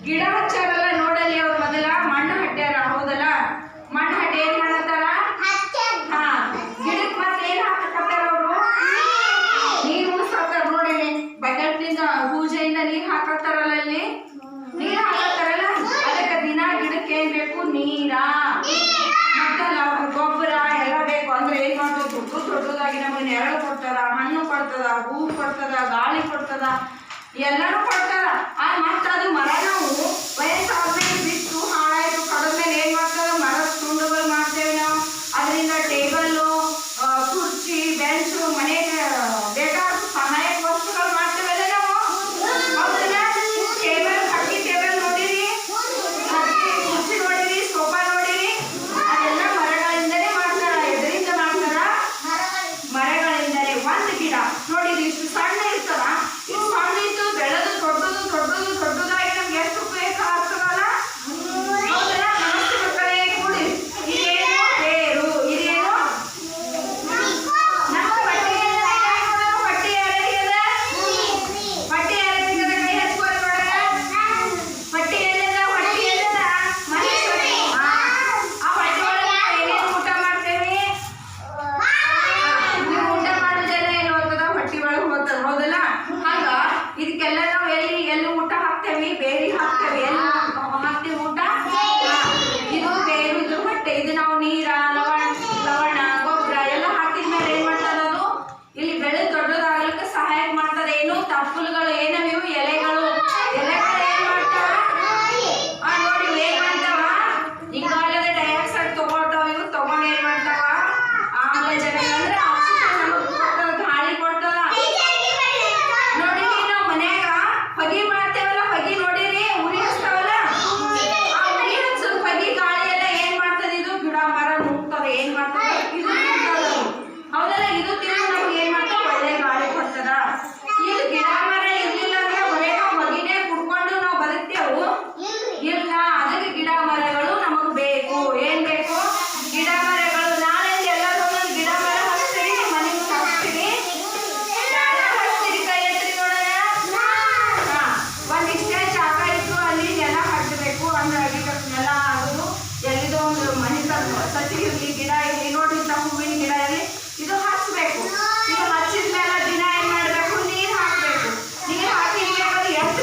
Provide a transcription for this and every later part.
ಗಿಡ ಹಚ್ಚಾರಲ್ಲ ನೋಡಲ್ಲಿ ಅವ್ರು ಮೊದಲ ಮಣ್ಣು ಹಟ್ಟ್ಯಾರ, ಹೌದಲ್ಲ? ಮಣ್ಣು ಹಟ್ಟಿ ಏನ್ ಮಾಡತ್ತಾರ? ಹಾ, ಗಿಡಕ್ಕೆ ಮತ್ತೆ ಏನ್ ಹಾಕತ್ತಾರ ಅವರು? ನೀರು ಉಣಿಸ್ತಾರ. ನೋಡಿ ಬಕೆಟ್ನಿಂದ ಪೂಜೆಯಿಂದ ನೀರ್ ಹಾಕತ್ತಾರಲ್ಲ, ಅಲ್ಲಿ ನೀರ್ ಹಾಕತ್ತಾರಲ್ಲ, ಅದಕ್ಕೆ ದಿನ ಗಿಡಕ್ಕೆ ಏನ್ ಬೇಕು? ನೀರ ಮತ್ತಲ್ಲ ಗೊಬ್ಬರ ಎಲ್ಲ ಬೇಕು. ಅಂದ್ರೆ ಏನ್ ಮಾಡ್ಬೇಕು? ದೊಡ್ಡದಾಗಿ ನಮಗೆ ನೆರಳು ಕೊಡ್ತಾರ, ಹಣ್ಣು ಕೊಡ್ತದ, ಹೂ ಕೊಡ್ತದ, ಗಾಳಿ ಕೊಡ್ತದ, ಎಲ್ಲರೂ ಕೊಡ್ತಾರ. ಮತ್ತ ಅದು ಮರ ನಾವು ವಯಸ್ಸಾದ್ಮೇಲೆ ಬಿಟ್ಟು ಹಾಳಾಯ್ತು ಕಡದ್ಮೇಲೆ ಏನ್ ಮಾಡ್ತಾರ? ಮರದ ತುಂಡುಗಳು ಮಾಡ್ತೇವೆ ನಾವು. ಅದರಿಂದ ಟೇಬಲ್ಲು, ಕುರ್ಚಿ, ಬೆಂಚು, ಮನೆಗೆ ಬೇಕಾದ ಸಹಾಯಕ ವಸ್ತುಗಳು ಮಾಡ್ತೇವಲ್ಲ ನಾವು. ಹೌದಲ್ಲ? ಟೇಬಲ್, ಹಕ್ಕಿ ಟೇಬಲ್ ನೋಡಿರಿ, ಹಕ್ಕಿ ಕುರ್ಚಿ ನೋಡಿರಿ, ಸೋಫಾ ನೋಡಿರಿ, ಅದೆಲ್ಲ ಮರಗಳಿಂದಲೇ ಮಾಡ್ತಾರ. ಎದರಿಂದ ಮಾಡ್ತಾರ? ಮರಗಳಿಂದಲೇ. ಒಂದು ಗಿಡ ನೋಡಿರಿ ಇಷ್ಟು ಸಣ್ಣ ಇರ್ತದ, ಇಷ್ಟು ಸಣ್ಣ ಇತ್ತು ಬೆಳೆದು ದೊಡ್ಡದು ದೊಡ್ಡದು ದೊಡ್ಡದಾಗಿ ನಮ್ಗೆ ಎಷ್ಟು ಉಪಯೋಗ ಆಗ್ತದಲ್ಲ. ಹೌದಲ್ಲ? ನಮಸ್ತೆ ಮಕ್ಕಳೇ, ಕೂಡಿ. ಇದೇನು? ಬೇರು. ಇದೇನು? ನಮ್ಮ ಪಟ್ಟಿ ಪಟ್ಟಿ ಯಾರಿಗದ? ಪಟ್ಟಿ ಯಾರಿಗದ? ಕೈ ಹಚ್ಕೋರಿ ನೋಡಲ್ಲ. ಪಟ್ಟಿ ಎಲ್ಲದ? ಹೊಟ್ಟಿ ಎಲ್ಲದ? ಮನುಷ್ಯ. ಆ ಹೊಟ್ಟಿ ಒಳಗೆ ಏನೇನು ಊಟ ಮಾಡ್ತೇವೆ? ನೀವು ಊಟ ಮಾಡೋದೆಲ್ಲ ಏನು ಹೋಗ್ತದ? ಹೊಟ್ಟಿ ಒಳಗೆ ಹೋಗ್ತದ, ಹೌದಲ್ಲ? ಹಂಗ ಇದಕ್ಕೆಲ್ಲ ನಾವು ಎಲ್ಲಿ ಊಟ ಹಾಕ್ತೇವಿ? ಬೇರಿ ಹಾಕ್ತೇವಿ. ಎಲ್ಲಿ ಹಾಕ್ತೇವಿ ಊಟ? ಇದು ಬೇರು, ಇದು ಹೊಟ್ಟೆ. ಇದು ನಾವು ನೀರ, ಲವಣ, ಗೊಬ್ಬರ ಎಲ್ಲ ಹಾಕಿದ್ಮೇಲೆ ಏನ್ ಮಾಡ್ತದ? ಅದು ಇಲ್ಲಿ ಬೆಳೆ ದೊಡ್ಡದಾಗ್ಲಿಕ್ಕೆ ಸಹಾಯ ಮಾಡ್ತದೆ. ಏನು? ತಪ್ಪಲುಗಳು ಏನವಿವು? ಎಲೆಗಳು. ಎಲೆಗಳು ಏನ್ ಮಾಡ್ತಾವ? ನೋಡಿ ಏನ್ ಮಾಡ್ತಾವ? ಇಂಗಾಲದ ಡೈಆಕ್ಸೈಡ್ ತಗೊಳ್ತಾವ. ಇವು ತಗೊಂಡು ಏನ್ ಮಾಡ್ತಾವ? ಆಮ್ಲಜನಕ ಅಂದ್ರೆ ಆಕ್ಸಿಜನ್ ನಮಗೆ ಕೊಡ್ತದ, ಗಾಳಿ ಕೊಡ್ತದ. ನೋಡಿರಿ ನಾವು ಮನ್ಯಾಗ ಹೊಗೆ ಮಾಡ್ತೇವಲ್ಲ, ಹೊಗೆ ನೋಡಿರಿ ಉರಿ ಹಚ್ತಾವಲ್ಲ, ಆ ಉರಿ ಹಚ್ಚೋದು ಹೊಗೆ ಗಾಳಿ ಎಲ್ಲ ಏನ್ ಮಾಡ್ತದೆ? ಇದು ಗಿಡ ಮರ ನುಗ್ತದೆ. ಏನ್ ಮಾಡ್ತದೆ? ಇದು ನುಗ್ತದ, ಹೌದಲ್ಲ? ಇದು ತಿಂದು ನಮ್ಗೆ ಏನ್ ಮಾಡ್ತದೆ? ಒಳ್ಳೆ ಗಾಳಿ ಕೊಡ್ತದ. ಇದು ಗಿಡ ಮರ ಇರ್ಲಿಲ್ಲ ಅಂದ್ರೆ ಬರೇ ನಾವು ಹೊಗಿನೇ ಕುಡ್ಕೊಂಡು ನಾವು ಬದುಕ್ತೇವು? ಇಲ್ಲ. ಅದಕ್ಕೆ ಗಿಡ ಮರಗಳು ನಮಗ್ ಬೇಕು. ಏನ್ ಬೇಕು? ಗಿಡ ಮರಗಳು. ನಾಳೆ ಎಲ್ಲರೂ ಒಂದೊಂದು ಗಿಡ ಮರ ಹಚ್ತೀರಿ, ಮನೆ ಮುಂದೆ ಹಚ್ತೀರಿ. ಯಾರ್ಯಾರು ಹಚ್ತೀರಿ? ಕೈ ಎತ್ತಿ ನೋಡೋಣ. ಹಾ, ಒಂದಿಷ್ಟೇ ಜಾಗ ಇತ್ತು, ಅಲ್ಲಿ ನೆಲ ಹಚ್ಚಬೇಕು. ಅಂದ್ರೆ ನೆಲ ಆಗೋದು ಎಲ್ಲಿದೋ ಒಂದು ಮನೆ ಸಸಿ ಇರ್ಲಿ, ಗಿಡ ಇರ್ಲಿ, ನೋಡಿ ಹೂವಿನ ಗಿಡ ಇರಲಿ, ಇದು ಹಚ್ಬೇಕು. ಇದು ಹಚ್ಚಿದ್ಮೇಲೆ ದಿನ ಏನ್ ಮಾಡ್ಬೇಕು? ನೀರ್ ಹಾಕ್ಬೇಕು. ನೀರ್ ಹಾಕಿರ್ಬೇಕಾದ್ರೆ ಎಷ್ಟು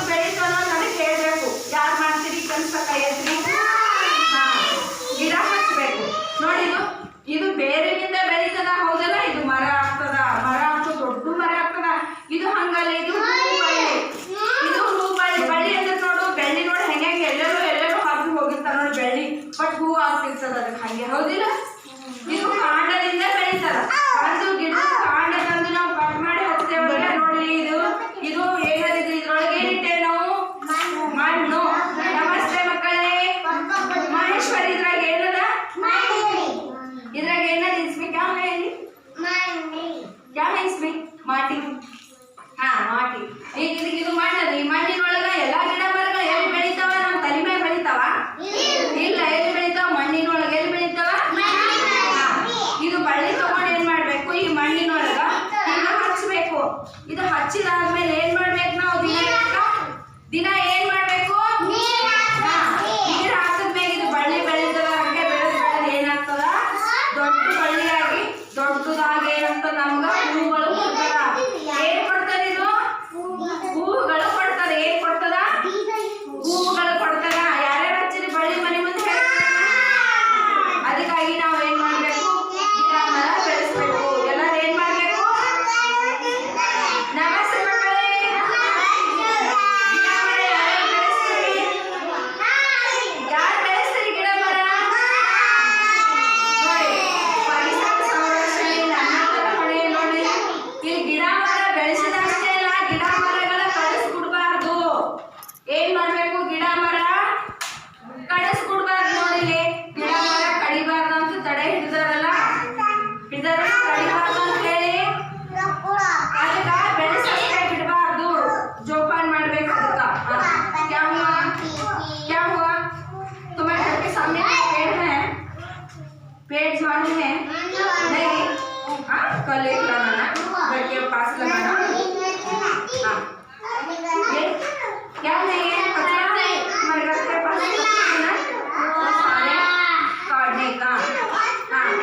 ಬೆಳೀತು ಅನ್ನೋದು ನನಗೆ ಹೇಳ್ಬೇಕು. ಯಾರು ಮಾಡ್ತೀರಿ ಕೆಲಸ? ಕೈ ಎತ್ತಿ. ಹಾ, ಗಿಡ ಹಚ್ಬೇಕು. ನೋಡಿ ಇದು ಬೇರಿನಿಂದ ಬೆಳೀತದ, ಹೌದಲ್ಲ? ಇದು ಮರ ಆಗ್ತದ. ಮರ ಆಗ್ತದ, ದೊಡ್ಡ ಮರ ಆಗ್ತದ. ಇದು ಹಂಗಲ್ಲ, ಇದು ಹೂ ಬಳ್ಳಿ. ಇದು ಹೂ ಬಳ್ಳಿ. ಬಳ್ಳಿ ಅಂದ್ರೆ ನೋಡು ಬೆಳ್ಳಿ, ನೋಡಿ ಹೆಂಗೆ ಎಲ್ಲರೂ ಹಾಕಿ ಹೋಗಿರ್ತಾರ ನೋಡಿ ಬೆಳ್ಳಿ, ಬಟ್ ಹೂ ಆಗ್ತಿರ್ತದ ಅದಕ್ಕೆ ಹಂಗೆ, ಹೌದಿಲ್ಲ? ಇದು ಕಾಂಡದಿಂದ ಬೆಳೀತದ. ಒಂದು ಗಿಡ ಕಾಂಡದ